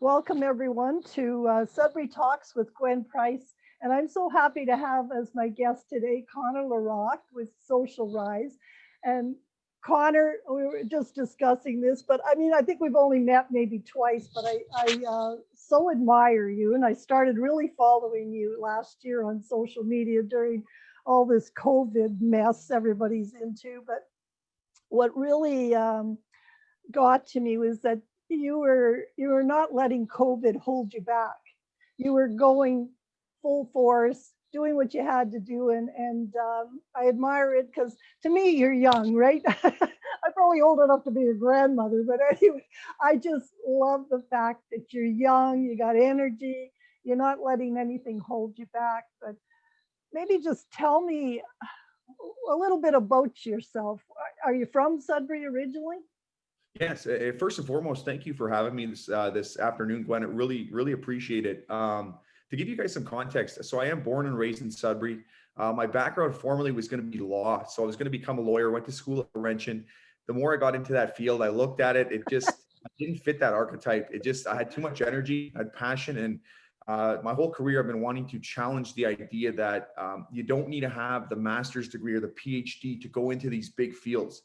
Welcome everyone to Sudbury Talks with Gwen Price. And I'm so happy to have as my guest today, Connor LaRocque with Social Rise. And Connor, we were just discussing this, but I mean, I think we've only met maybe twice, but I so admire you. And I started really following you last year on social media during all this COVID mess everybody's into. But what really got to me was that you were not letting COVID hold you back. You were going full force, doing what you had to do, and I admire it because to me you're young, right? I'm probably old enough to be a grandmother, but anyway, I just love the fact that you're young, you got energy, you're not letting anything hold you back. But maybe just tell me a little bit about yourself. Are you from Sudbury originally? Yes. First and foremost, thank you for having me this afternoon, Gwen. I really appreciate it. To give you guys some context, so I am born and raised in Sudbury. My background formerly was going to be law, so I was going to become a lawyer. Went to school at Laurentian. The more I got into that field, I looked at it. It just didn't fit that archetype. I had too much energy, I had passion, and my whole career I've been wanting to challenge the idea that you don't need to have the master's degree or the PhD to go into these big fields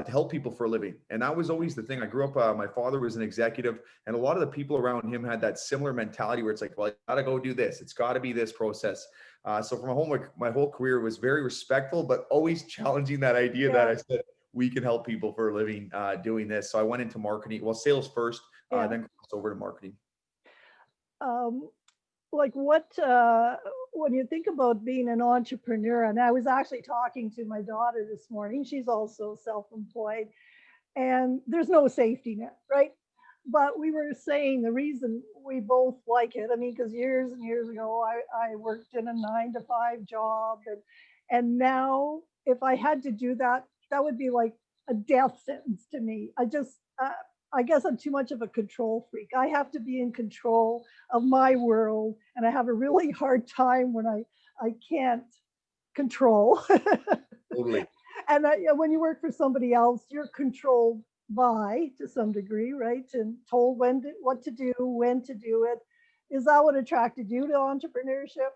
to help people for a living. And that was always the thing. I grew up, my father was an executive, and a lot of the people around him had that similar mentality where it's like, well, I got to go do this. It's got to be this process. So for my whole career was very respectful, but always challenging that idea that Yeah, I said, we can help people for a living doing this. So I went into marketing, well, sales first, yeah. then crossed over to marketing. Um, like when you think about being an entrepreneur, and I was actually talking to my daughter this morning, she's also self-employed, and there's no safety net, right? But we were saying the reason we both like it, I mean, because years and years ago I worked in a 9 to 5 job, and now if I had to do that, that would be like a death sentence to me. I guess I'm too much of a control freak. I have to be in control of my world, and I have a really hard time when I can't control. Totally. And when you work for somebody else, you're controlled by to some degree, right? And told what to do, when to do it. Is that what attracted you to entrepreneurship?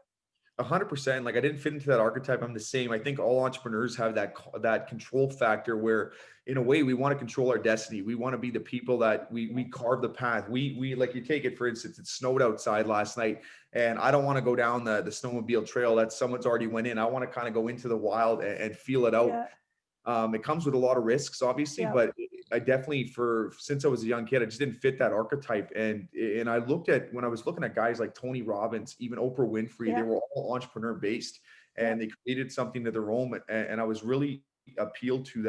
100%. Like I didn't fit into that archetype. I'm the same. I think all entrepreneurs have that control factor where, in a way, we want to control our destiny. We want to be the people that we carve the path. We like, you take it for instance. It snowed outside last night, and I don't want to go down the snowmobile trail that someone's already went in. I want to kind of go into the wild and feel it out. Yeah, It comes with a lot of risks, obviously, yeah, but I definitely, for since I was a young kid, I just didn't fit that archetype. And I looked at, when I was looking at guys like Tony Robbins, even Oprah Winfrey, they yeah, were all entrepreneur based, yeah, and they created something of their own. And I was really appealed to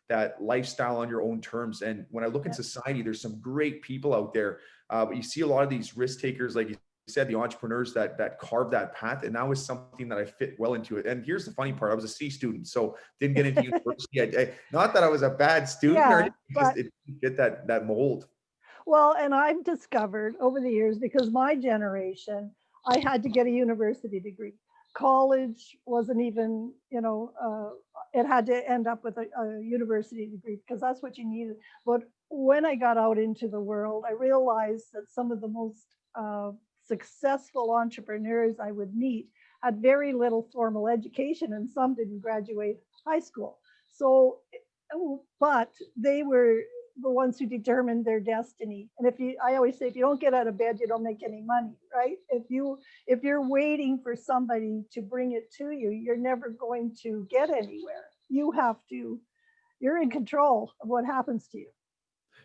that lifestyle on your own terms. And when I look in yeah, society, there's some great people out there, but you see a lot of these risk takers, like you said, the entrepreneurs that carve that path, and that was something that I fit well into it. And here's the funny part: I was a C student, so didn't get into university. Not that I was a bad student or yeah. anything, just But it didn't fit that mold. well, and I've discovered over the years, because my generation, I had to get a university degree. College wasn't even, it had to end up with a university degree because that's what you needed. But when I got out into the world, I realized that some of the most successful entrepreneurs I would meet had very little formal education, and some didn't graduate high school. So, but they were the ones who determine their destiny. And I always say, if you don't get out of bed, you don't make any money, right? If you're waiting for somebody to bring it to you, you're never going to get anywhere. You're in control of what happens to you.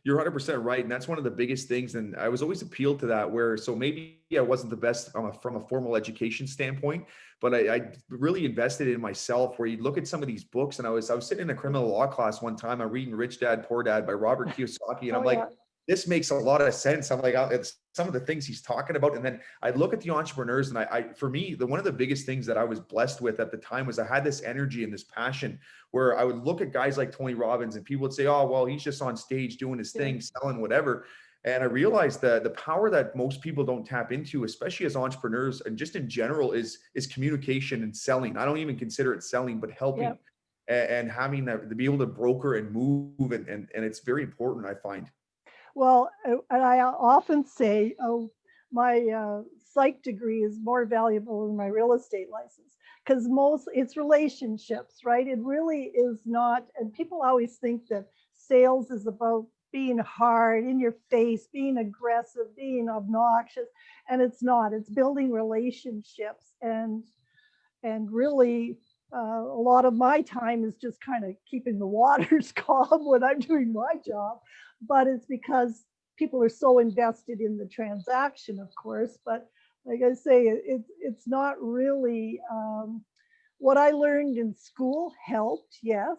You're 100% right, and that's one of the biggest things. And I was always appealed to that. Where so maybe I wasn't the best from a formal education standpoint, but I really invested in myself. Where you look at some of these books, and I was sitting in a criminal law class one time. I'm reading Rich Dad Poor Dad by Robert Kiyosaki, and I'm Oh like, yeah, this makes a lot of sense. I'm like, it's some of the things he's talking about. And then I look at the entrepreneurs, and for me, one of the biggest things that I was blessed with at the time was I had this energy and this passion, where I would look at guys like Tony Robbins, and people would say, oh, well, he's just on stage doing his yeah, thing, selling whatever. And I realized that the power that most people don't tap into, especially as entrepreneurs and just in general, is communication and selling. I don't even consider it selling, but yeah. helping and having that to be able to broker and move. And it's very important, I find. Well, and I often say, oh, my psych degree is more valuable than my real estate license because most it's relationships, right? It really is not. And people always think that sales is about being hard in your face, being aggressive, being obnoxious, and it's not. It's building relationships and really a lot of my time is just kind of keeping the waters calm when I'm doing my job. But it's because people are so invested in the transaction, of course. But like I say, it's not really what I learned in school helped, yes,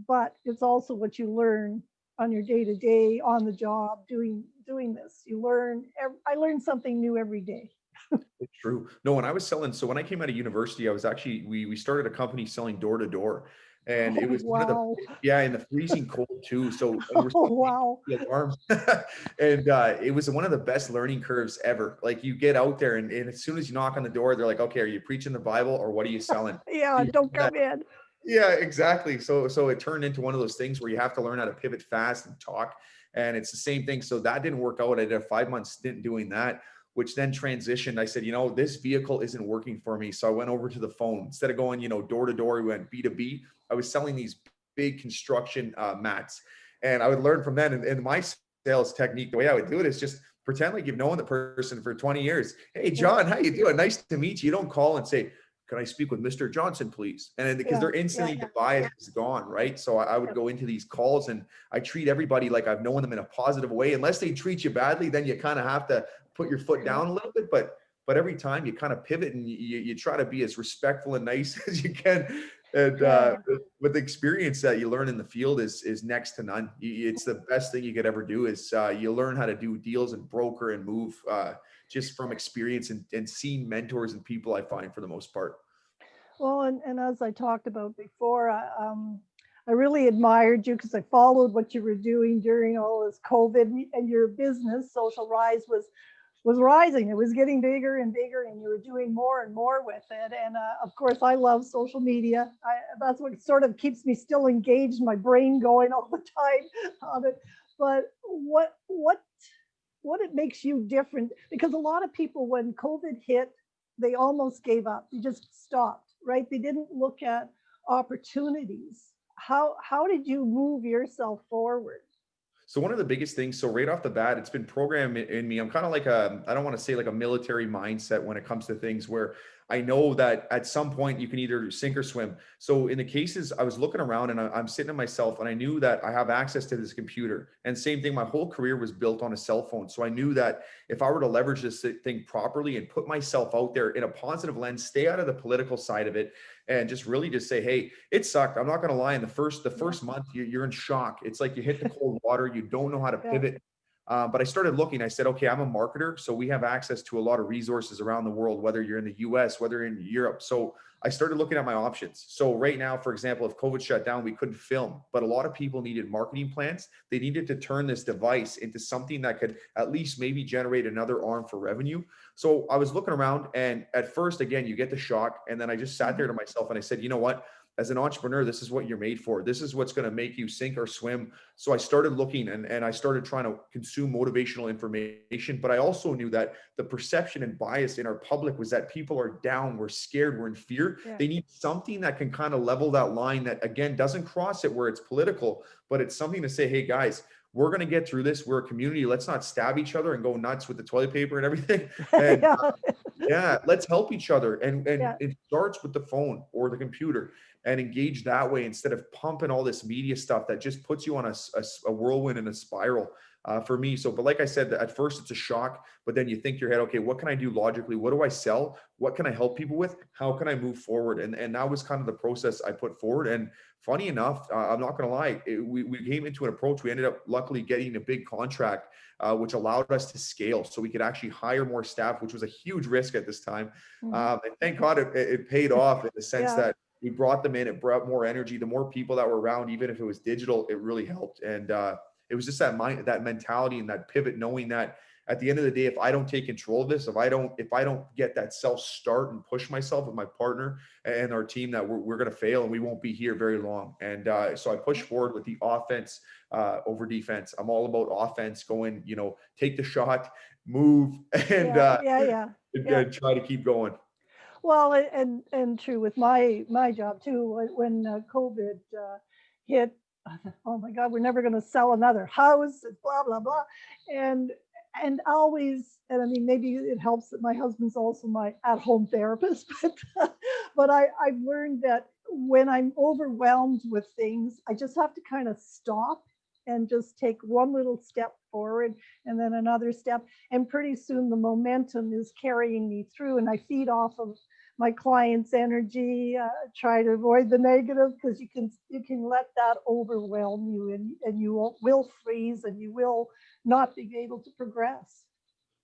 but it's also what you learn on your day to day, on the job, doing this. You learn. I learn something new every day. It's true. No, when I was selling, so when I came out of university, I was actually we started a company selling door to door, and it Oh was one of the, wow! yeah, in the freezing cold too. So and we're Oh still paying wow! the alarms, and it was one of the best learning curves ever. Like you get out there, and as soon as you knock on the door, they're like, "Okay, are you preaching the Bible or what are you selling?" Yeah, You don't have that. come in. Yeah, exactly. So it turned into one of those things where you have to learn how to pivot fast and talk. And it's the same thing. So that didn't work out. I did a 5 month stint doing that, which then transitioned. I said, this vehicle isn't working for me. So I went over to the phone. Instead of going, door to door, we went B2B. I was selling these big construction mats. And I would learn from them. And my sales technique, the way I would do it is just pretend like you've known the person for 20 years. Hey, Yeah, John, how you doing? Nice to meet you. You don't call and say, can I speak with Mr. Johnson, please? And because yeah, they're yeah, instantly the bias is gone, right? So I would yeah, go into these calls and I treat everybody like I've known them in a positive way. Unless they treat you badly, then you kind of have to put your foot yeah, down a little bit. But every time you kind of pivot and you try to be as respectful and nice as you can. And yeah. with the experience that you learn in the field is next to none. It's the best thing you could ever do is you learn how to do deals and broker and move just from experience and seeing mentors and people I find for the most part. Well, and as I talked about before, I really admired you because I followed what you were doing during all this COVID, and your business, Social Rise, was rising. It was getting bigger and bigger, and you were doing more and more with it. And of course, I love social media. That's what sort of keeps me still engaged, my brain going all the time on it. But what it makes you different? Because a lot of people, when COVID hit, they almost gave up. They just stopped, right? They didn't look at opportunities. How did you move yourself forward? So one of the biggest things, so right off the bat, it's been programmed in me. I'm kind of like I don't want to say like a military mindset when it comes to things where I know that at some point you can either sink or swim. So in the cases, I was looking around and I'm sitting to myself and I knew that I have access to this computer. And same thing, my whole career was built on a cell phone. So I knew that if I were to leverage this thing properly and put myself out there in a positive lens, stay out of the political side of it, and just really just say, hey, it sucked. I'm not going to lie. In the Yeah, first month, you're in shock. It's like you hit the cold water. You don't know how to yeah, pivot. But I started looking. I said, okay, I'm a marketer, so we have access to a lot of resources around the world, whether you're in the U.S., whether in Europe. So I started looking at my options. So right now, for example, if COVID shut down, we couldn't film, but a lot of people needed marketing plans. They needed to turn this device into something that could at least maybe generate another arm for revenue. So I was looking around, and at first, again, you get the shock, and then I just sat there mhm, to myself and I said, you know what? As an entrepreneur, this is what you're made for. This is what's going to make you sink or swim. So I started looking and I started trying to consume motivational information. But I also knew that the perception and bias in our public was that people are down, we're scared, we're in fear. yeah, They need something that can kind of level that line that, again, doesn't cross it where it's political, but it's something to say, hey, guys, we're going to get through this. We're a community. Let's not stab each other and go nuts with the toilet paper and everything. And yeah, yeah, let's help each other. And yeah, it starts with the phone or the computer and engage that way instead of pumping all this media stuff that just puts you on a whirlwind and a spiral for me. So, but like I said, at first it's a shock, but then you think your head, okay, what can I do logically? What do I sell? What can I help people with? How can I move forward? And that was kind of the process I put forward. And funny enough, I'm not going to lie, we came into an approach. We ended up luckily getting a big contract which allowed us to scale so we could actually hire more staff, which was a huge risk at this time. mhm, And thank God it paid off in the sense yeah. that we brought them in, it brought more energy. The more people that were around, even if it was digital, it really helped. And it was just that mentality and that pivot, knowing that at the end of the day, if I don't take control of this, if I don't get that self start and push myself with my partner and our team, that we're going to fail and we won't be here very long. And so I push forward with the offense over defense. I'm all about offense, going, take the shot, move, and Yeah, yeah, yeah, yeah. try to keep going. Well, and true with my job too. When COVID hit, I thought, oh my God, we're never going to sell another house. Blah blah blah, and always, and I mean, maybe it helps that my husband's also my at-home therapist, but I've learned that when I'm overwhelmed with things, I just have to kind of stop and just take one little step forward and then another step, and pretty soon the momentum is carrying me through, and I feed off of my clients' energy. Try to avoid the negative, because you can let that overwhelm you, and you will freeze, and you will not be able to progress.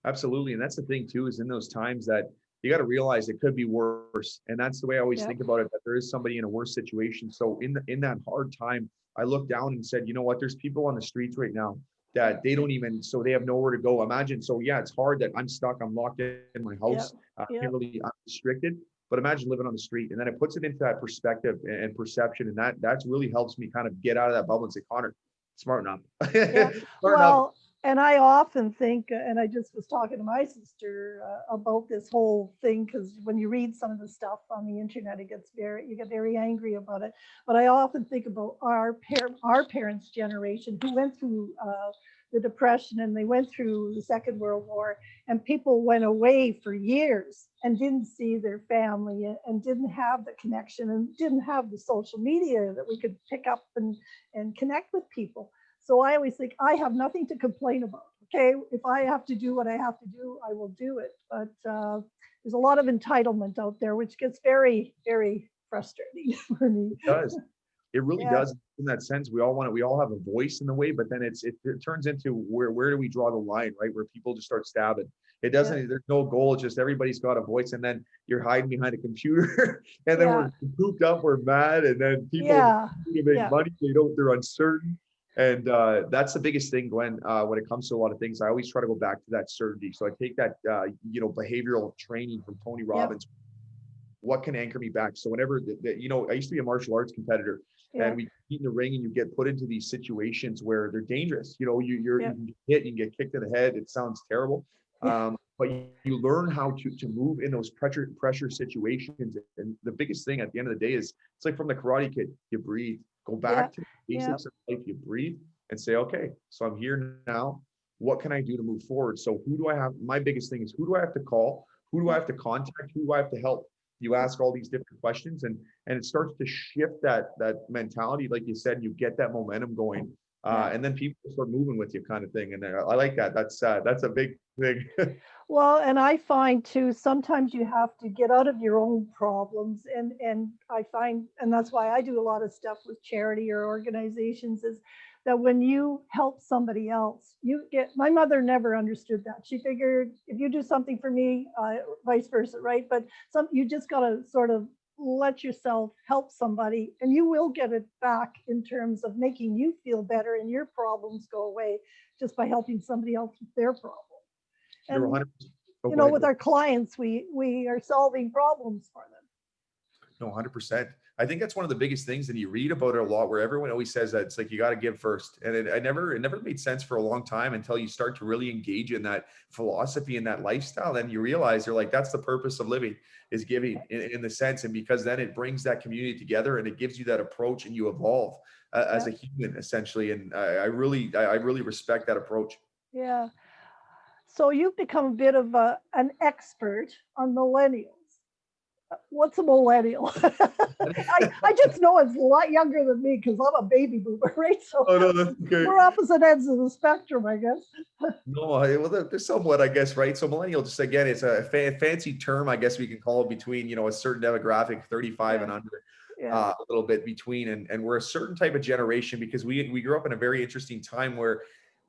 Absolutely. And that's the thing too, is in those times that you got to realize it could be worse. And that's the way I always Yep. think about it, that there is somebody in a worse situation. So in that hard time, I looked down and said, you know what, there's people on the streets right now that they don't even, so they have nowhere to go. Imagine. So yeah, it's hard that I'm stuck. I'm locked in my Yep. house. Can't Yep. really, I'm restricted, but imagine living on the street. And then it puts it into that perspective and perception. And that's really helps me kind of get out of that bubble and say, Connor, smarten up. Yeah. Smarten up. Well, and I often think, and I just was talking to my sister about this whole thing, because when you read some of the stuff on the internet, you get very angry about it. But I often think about our parents' generation, who went through the Depression, and they went through the Second World War, and people went away for years and didn't see their family, and didn't have the connection, and didn't have the social media that we could pick up and connect with people. So I always think I have nothing to complain about. Okay, if I have to do what I have to do, I will do it. But there's a lot of entitlement out there, which gets very, very frustrating for me. It does. It really Yeah, does. In that sense, we all have a voice in the way, but then it turns into where do we draw the line, right? Where people just start stabbing. It yeah, doesn't, there's no goal. It's just everybody's got a voice, and then you're hiding behind a computer and then yeah, we're cooped up, we're mad, and then people yeah, need to make yeah, money, they're uncertain. And that's the biggest thing, Glenn, when it comes to a lot of things. I always try to go back to that certainty. So I take that behavioral training from Tony yep, Robbins. What can anchor me back? So whenever I used to be a martial arts competitor, yeah, and we compete in the ring, and you get put into these situations where they're dangerous. You yep, can get hit, you can get kicked in the head. It sounds terrible, yeah, but you learn how to move in those pressure situations. And the biggest thing at the end of the day is, it's like from the Karate Kid. You breathe. Go yeah, back to the yeah, basics of life. You breathe and say, okay, so I'm here now. What can I do to move forward? So who do I have? My biggest thing is, who do I have to call? Who do I yeah, have to contact? Who do I have to help? You ask all these different questions, and it starts to shift that mentality, like you said. You get that momentum going, yeah. and then people start moving with you, kind of thing. And I like that. That's a big thing. Well, and I find too, sometimes you have to get out of your own problems. And I find, and that's why I do a lot of stuff with charity or organizations, is that when you help somebody else, my mother never understood that. She figured if you do something for me, vice versa, right? But you just got to sort of let yourself help somebody, and you will get it back in terms of making you feel better and your problems go away, just by helping somebody else with their problem. You're And 100%. Oh, go ahead. with our clients, we are solving problems for them. No, 100%. I think that's one of the biggest things, and you read about it a lot, where everyone always says that it's like you got to give first. And it never made sense for a long time, until you start to really engage in that philosophy and that lifestyle. Then you realize, you're like, that's the purpose of living, is giving in the sense. And because then it brings that community together, and it gives you that approach, and you evolve as Yeah, a human, essentially. And I really respect that approach. yeah. So you've become a bit of an expert on millennials. What's a millennial? I just know it's a lot younger than me, because I'm a baby boomer, right? So Oh no, that's okay. we're opposite ends of the spectrum, I guess. No, well, there's somewhat, I guess, right? So millennial, just again, it's a fancy term, I guess we can call it, between, a certain demographic, 35 and Yeah, under, yeah, a little bit between, and we're a certain type of generation, because we grew up in a very interesting time where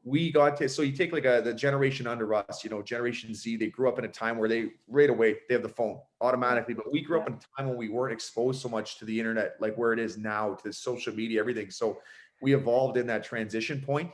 we got to, so you take like the generation under us, Generation Z, they grew up in a time where they right away, they have the phone yeah, automatically, but we grew yeah, up in a time when we weren't exposed so much to the internet, like where it is now, to the social media, everything. So we evolved in that transition point.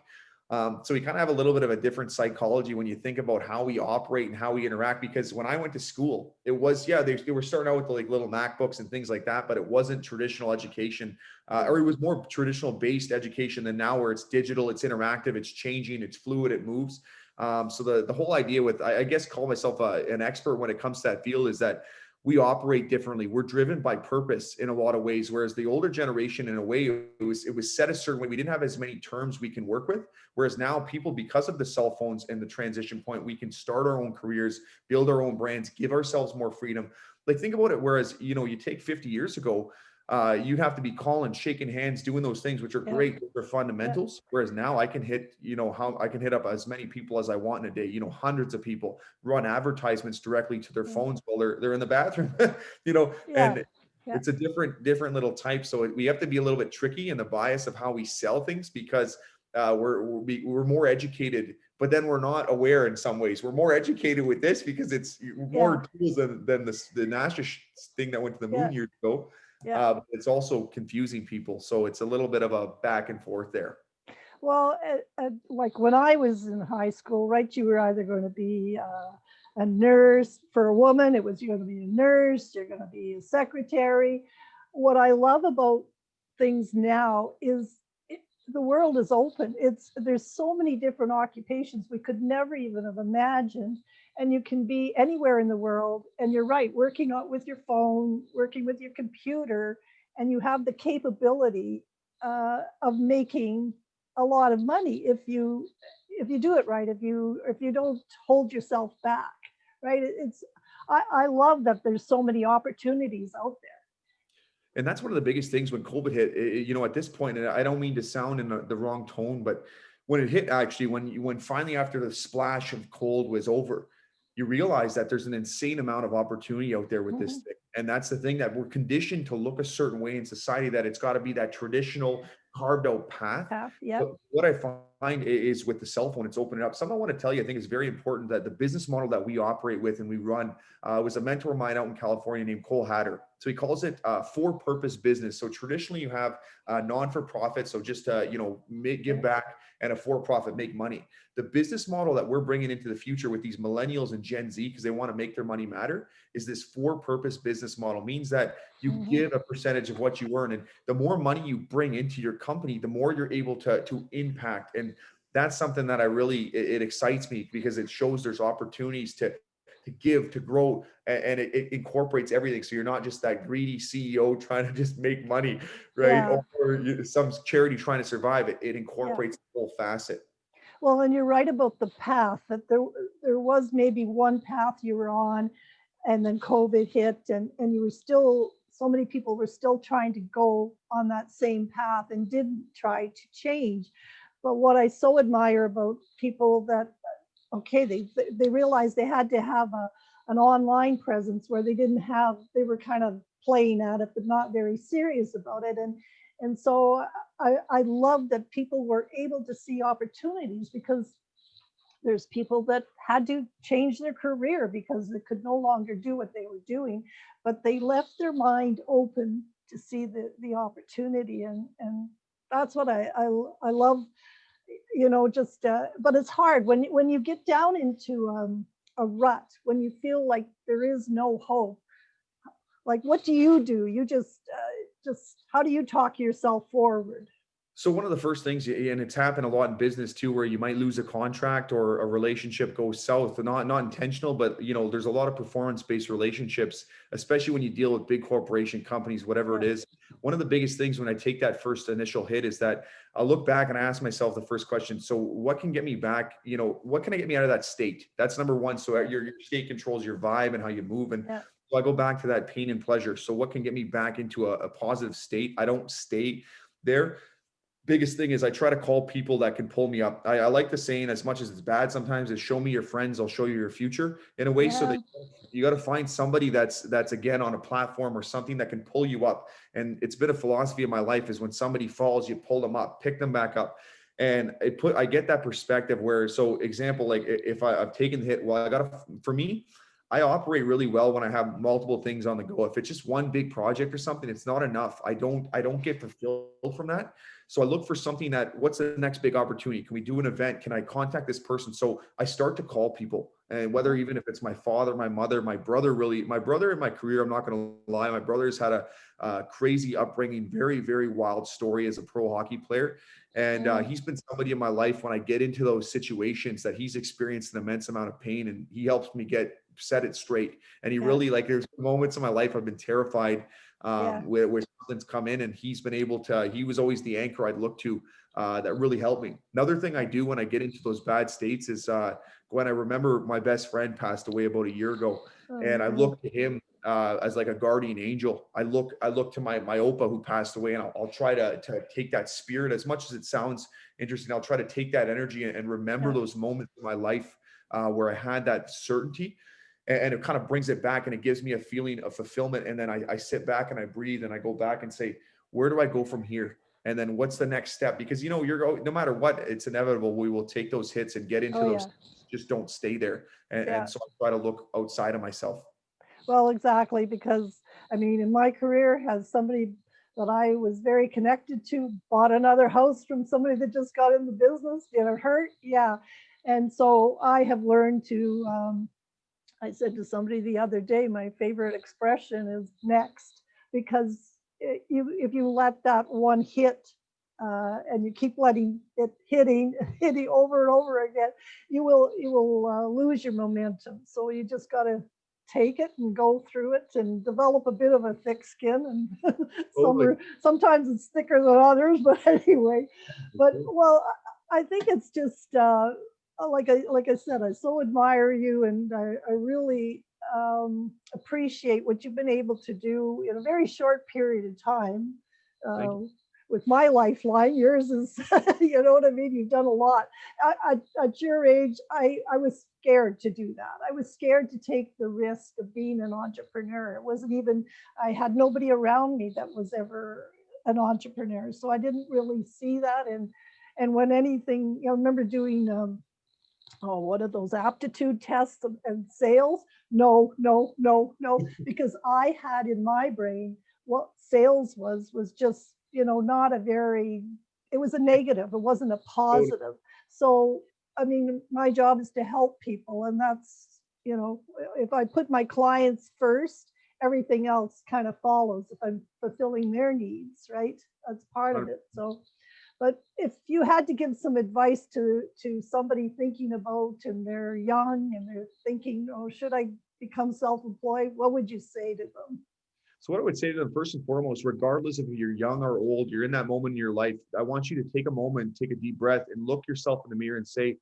So we kind of have a little bit of a different psychology when you think about how we operate and how we interact. Because when I went to school, it was, yeah, they were starting out with the, like, little MacBooks and things like that, but it wasn't traditional education, Yeah. or it was more traditional based education than now, where it's digital, it's interactive, it's changing, it's fluid, it moves. So the whole idea with, I guess, call myself an expert when it comes to that field, is that we operate differently. We're driven by purpose in a lot of ways, whereas the older generation, in a way, it was set a certain way. We didn't have as many terms we can work with. Whereas now people, because of the cell phones and the transition point, we can start our own careers, build our own brands, give ourselves more freedom. Like, think about it. Whereas, you take 50 years ago, you'd have to be calling, shaking hands, doing those things, which are Yeah. great. They're Yeah. fundamentals. Whereas now I can hit, how I can hit up as many people as I want in a day, hundreds of people, run advertisements directly to their Yeah. phones while they're in the bathroom, Yeah. and Yeah. it's a different little type. So we have to be a little bit tricky in the bias of how we sell things, because we're more educated, but then we're not aware in some ways. We're more educated with this because it's Yeah. more tools than the NASA thing that went to the Yeah. moon years ago. Yeah. But it's also confusing people. So it's a little bit of a back and forth there. Well, like when I was in high school, right, you were either going to be a nurse. For a woman, it was you're going to be a nurse, you're going to be a secretary. What I love about things now is the world is open. There's so many different occupations we could never even have imagined, and you can be anywhere in the world. And you're right, working out with your phone, working with your computer, and you have the capability of making a lot of money if you do it right, if you don't hold yourself back, right? I love that there's so many opportunities out there. And that's one of the biggest things when COVID hit. At this point, and I don't mean to sound in the wrong tone, but when it hit, actually, when finally, after the splash of cold was over, you realize that there's an insane amount of opportunity out there with this Mhm. thing. And that's the thing, that we're conditioned to look a certain way in society, that it's got to be that traditional carved out path. Path, yep. But what I find is, with the cell phone, it's opened it up. Something I want to tell you, I think is very important, that the business model that we operate with and we run, was a mentor of mine out in California named Cole Hatter. So he calls it for purpose business. So traditionally you have non for profit, so just give Yeah. back, and a for profit, make money. The business model that we're bringing into the future with these millennials and Gen Z, because they want to make their money matter, is this for purpose business model. Means that you Mhm. give a percentage of what you earn, and the more money you bring into your company, the more you're able to impact. And that's something that I really, it excites me, because it shows there's opportunities to give, to grow, and it incorporates everything. So you're not just that greedy CEO trying to just make money, right? Yeah. Or some charity trying to survive. It Yeah. incorporates the whole facet. Well, and you're right about the path, that there was maybe one path you were on, and then COVID hit, and you were still, so many people were still trying to go on that same path and didn't try to change. But what I so admire about people that, okay, they realized they had to have an online presence where they were kind of playing at it but not very serious about it, and so I love that people were able to see opportunities, because there's people that had to change their career because they could no longer do what they were doing, but they left their mind open to see the opportunity, and that's what I love, just but it's hard when you get down into a rut, when you feel like there is no hope. Like, what do? You just how do you talk yourself forward? So one of the first things, and it's happened a lot in business too, where you might lose a contract or a relationship goes south, and not intentional, but there's a lot of performance-based relationships, especially when you deal with big corporation companies, whatever it Yeah. is. One of the biggest things when I take that first initial hit is that I look back and I ask myself the first question. So what can get me back? What can I get me out of that state? That's number one. So Yeah. your state controls your vibe and how you move. And Yeah. so I go back to that pain and pleasure. So what can get me back into a positive state? I don't stay there. Biggest thing is I try to call people that can pull me up. I like the saying, as much as it's bad sometimes, is show me your friends, I'll show you your future, in a way. So that Yeah. you got to find somebody that's again on a platform or something that can pull you up. And it's been a philosophy of my life, is when somebody falls, you pull them up, pick them back up. And I get that perspective where, so example, like if I've taken the hit, well, for me, I operate really well when I have multiple things on the go. If it's just one big project or something, it's not enough. I don't get fulfilled from that. So I look for something that, what's the next big opportunity? Can we do an event? Can I contact this person? So I start to call people, and whether, even if it's my father, my mother, my brother, really, my brother in my career, I'm not going to lie. My brother's had a crazy upbringing, very, very wild story as a pro hockey player. And Mm, he's been somebody in my life when I get into those situations that he's experienced an immense amount of pain, and he helps me set it straight. And he yeah, really, like, there's moments in my life I've been terrified, yeah, where something's come in, and he's been able to, he was always the anchor I'd look to, that really helped me. Another thing I do when I get into those bad states is, when I remember my best friend passed away about a year ago, and I oh, look to him as like a guardian angel. I look to my Opa who passed away, and I'll try to take that spirit, as much as it sounds interesting. I'll try to take that energy and remember yeah, those moments in my life, where I had that certainty, and it kind of brings it back, and it gives me a feeling of fulfillment. And then I sit back and I breathe, and I go back and say, where do I go from here? And then what's the next step? Because, no matter what, it's inevitable. We will take those hits and get into oh those. yeah, Just don't stay there. And, yeah. and so I try to look outside of myself. Well, exactly, because I mean, in my career, as somebody that I was very connected to, bought another house from somebody that just got in the business, get it hurt, yeah. And so I have learned to. I said to somebody the other day, my favorite expression is next, because if you let that one hit, and you keep letting it hitting over and over again, you will lose your momentum. So you just got to take it and go through it and develop a bit of a thick skin. And Totally. sometimes it's thicker than others, but anyway. But well, I think it's just like I said, I so admire you, and I really appreciate what you've been able to do in a very short period of time. Thank Uh, you. with my lifeline, yours is, you know what I mean? You've done a lot. At your age, I was scared to do that. I was scared to take the risk of being an entrepreneur. It wasn't even, I had nobody around me that was ever an entrepreneur. So I didn't really see that. And when anything, I remember doing oh, what are those aptitude tests and sales? No, no, no, no, because I had in my brain what sales was just, not a very, it was a negative, it wasn't a Totally. positive. So, I mean, my job is to help people, and that's, if I put my clients first, everything else kind of follows if I'm fulfilling their needs, right? That's part of it. So, but if you had to give some advice to somebody thinking about, and they're young and they're thinking, oh, should I become self-employed? What would you say to them? So what I would say to them, first and foremost, regardless of if you're young or old, you're in that moment in your life, I want you to take a moment, take a deep breath, and look yourself in the mirror and say,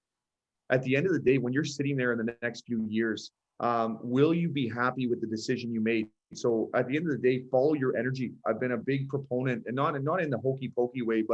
at the end of the day, when you're sitting there in the next few years, will you be happy with the decision you made? So at the end of the day, follow your energy. I've been a big proponent, and not in the hokey pokey way,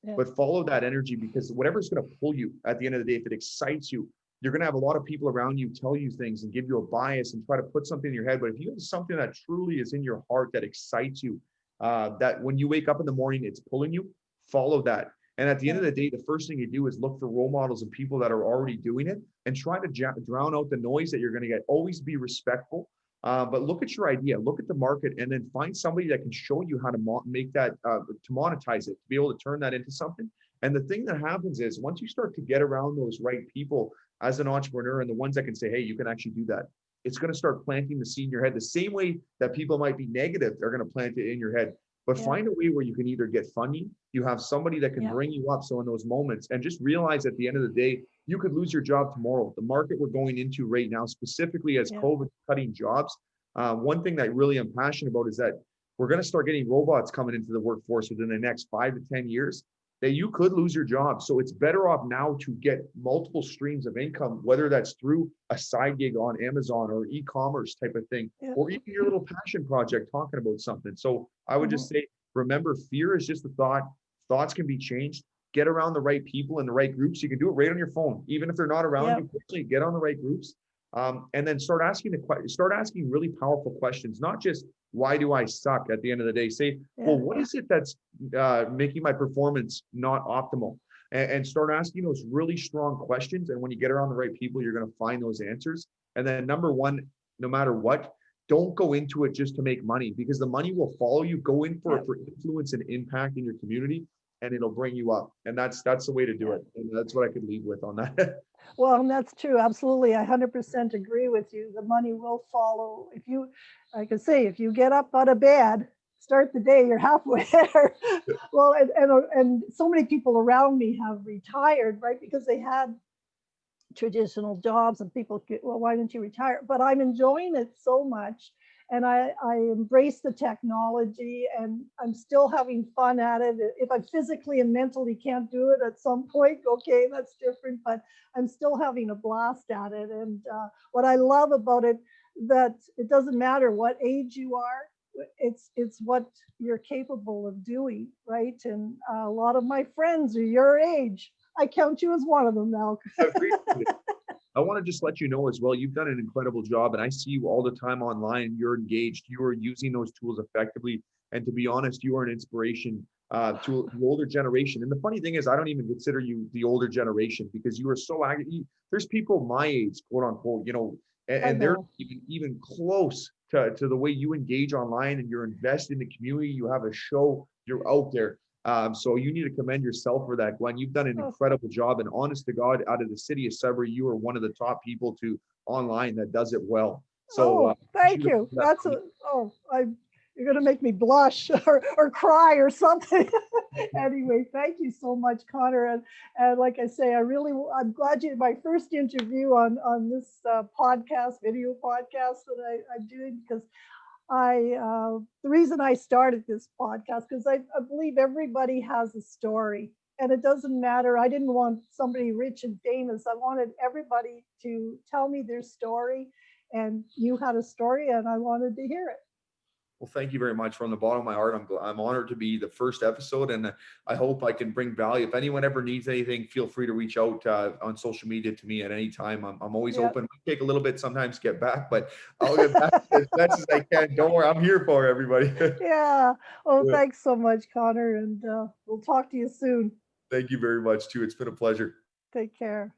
Yeah, but follow that energy, because whatever's going to pull you at the end of the day, if it excites you, you're going to have a lot of people around you tell you things and give you a bias and try to put something in your head. But if you have something that truly is in your heart that excites you, that when you wake up in the morning, it's pulling you, follow that. And at the end yeah, of the day, the first thing you do is look for role models and people that are already doing it, and try to drown out the noise that you're going to get. Always be respectful, but look at your idea, look at the market, and then find somebody that can show you how to make that, to monetize it, to be able to turn that into something. And the thing that happens is, once you start to get around those right people as an entrepreneur, and the ones that can say, hey, you can actually do that, it's going to start planting the seed in your head. The same way that people might be negative, they're going to plant it in your head. But yeah, find a way where you can either get funding, you have somebody that can yeah, bring you up. So in those moments, and just realize at the end of the day, you could lose your job tomorrow. The market we're going into right now, specifically as yeah, COVID cutting jobs, one thing that really I'm passionate about is that we're going to start getting robots coming into the workforce within the next 5 to 10 years, that you could lose your job. So it's better off now to get multiple streams of income, whether that's through a side gig on Amazon or e-commerce type of thing, yeah. or even your little passion project talking about something. So I would just Mhm. say, remember, fear is just a thought. Thoughts can be changed. Get around the right people and the right groups. You can do it right on your phone, even if they're not around Yeah, you. Quickly get on the right groups, and then start asking really powerful questions. Not just, why do I suck? At the end of the day, say, well, yeah, what is it that's making my performance not optimal? And start asking those really strong questions. And when you get around the right people, you're going to find those answers. And then number one, no matter what. Don't go into it just to make money, because the money will follow you. Go in for Yeah. it for influence and impact in your community, and it'll bring you up. And that's the way to do Yeah. it. And that's what I could leave with on that. Well, and that's true. Absolutely. I 100% agree with you. The money will follow. If you, like I say, if you get up out of bed, start the day, you're halfway there. Well, and so many people around me have retired, right? Because they had traditional jobs and people get, well, why didn't you retire? But I'm enjoying it so much. And I embrace the technology and I'm still having fun at it. If I physically and mentally can't do it at some point, okay, that's different, but I'm still having a blast at it. And what I love about it, that it doesn't matter what age you are, it's what you're capable of doing, right? And a lot of my friends are your age. I count you as one of them now. I appreciate it. I want to just let you know as well, you've done an incredible job, and I see you all the time online. You're engaged. You are using those tools effectively. And to be honest, you are an inspiration to the older generation. And the funny thing is, I don't even consider you the older generation, because you are so active. There's people my age, quote unquote, and they're even close to the way you engage online, and you're invested in the community. You have a show, you're out there. So you need to commend yourself for that, Gwen. You've done an incredible job, and honest to God, out of the city of Sudbury, you are one of the top people to online that does it well. So thank you. That's you're going to make me blush or cry or something. Anyway, thank you so much, Connor. And like I say, I'm glad you, my first interview on this video podcast that I'm doing, because the reason I started this podcast, because I believe everybody has a story, and it doesn't matter. I didn't want somebody rich and famous. I wanted everybody to tell me their story, and you had a story, and I wanted to hear it. Well, thank you very much from the bottom of my heart. I'm honored to be the first episode, and I hope I can bring value. If anyone ever needs anything, feel free to reach out on social media to me at any time. I'm always open. It might take a little bit sometimes to get back, but I'll get back as best as I can. Don't worry, I'm here for everybody. Yeah. Well, thanks so much, Connor, and we'll talk to you soon. Thank you very much too. It's been a pleasure. Take care.